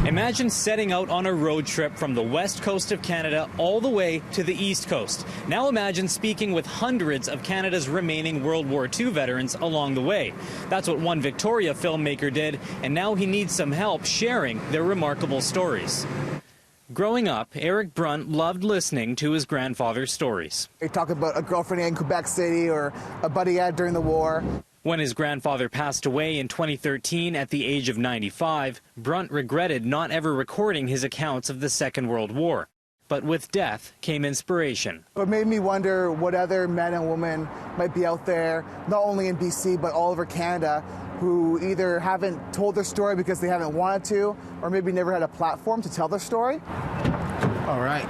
Imagine setting out on a road trip from the west coast of Canada all the way to the east coast. Now imagine speaking with hundreds of Canada's remaining World War II veterans along the way. That's what one Victoria filmmaker did, and now he needs some help sharing their remarkable stories. Growing up, Eric Brunt loved listening to his grandfather's stories. He talked about a girlfriend in Quebec City or a buddy he had during the war. When his grandfather passed away in 2013 at the age of 95, Brunt regretted not ever recording his accounts of the Second World War. But with death came inspiration. It made me wonder what other men and women might be out there, not only in BC, but all over Canada, who either haven't told their story because they haven't wanted to, or maybe never had a platform to tell their story. All right.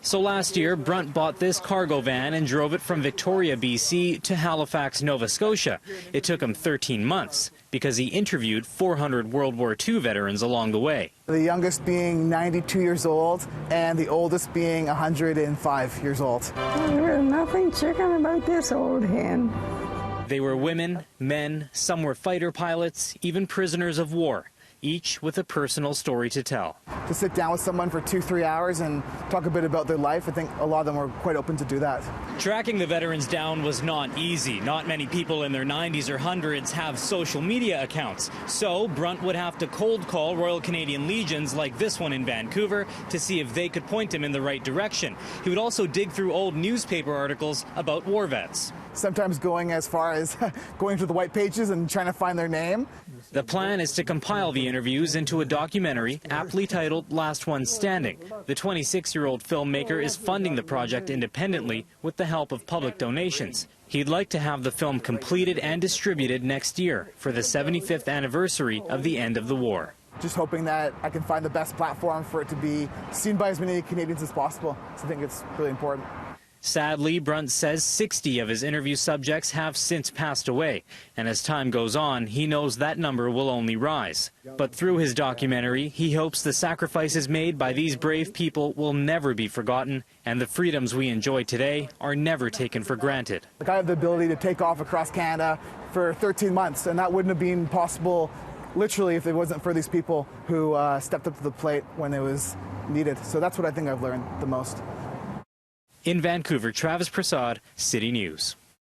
So last year, Brunt bought this cargo van and drove it from Victoria, BC to Halifax, Nova Scotia. It took him 13 months because he interviewed 400 World War II veterans along the way. The youngest being 92 years old and the oldest being 105 years old. There's nothing chicken about this old hen. They were women, men, some were fighter pilots, even prisoners of war, each with a personal story to tell. To sit down with someone for 2-3 hours and talk a bit about their life, I think a lot of them were quite open to do that. Tracking the veterans down was not easy. Not many people in their 90s or hundreds have social media accounts. So Brunt would have to cold call Royal Canadian Legions like this one in Vancouver to see if they could point him in the right direction. He would also dig through old newspaper articles about war vets. Sometimes going as far as going to the white pages and trying to find their name. The plan is to compile the interviews into a documentary aptly titled Last One Standing. The 26-year-old filmmaker is funding the project independently with the help of public donations. He'd like to have the film completed and distributed next year for the 75th anniversary of the end of the war. Just hoping that I can find the best platform for it to be seen by as many Canadians as possible. So I think it's really important. Sadly, Brunt says 60 of his interview subjects have since passed away, and as time goes on, he knows that number will only rise. But through his documentary, he hopes the sacrifices made by these brave people will never be forgotten, and the freedoms we enjoy today are never taken for granted. I have the ability to take off across Canada for 13 months, and that wouldn't have been possible literally if it wasn't for these people who stepped up to the plate when it was needed. So that's what I think I've learned the most. In Vancouver, Travis Prasad, City News.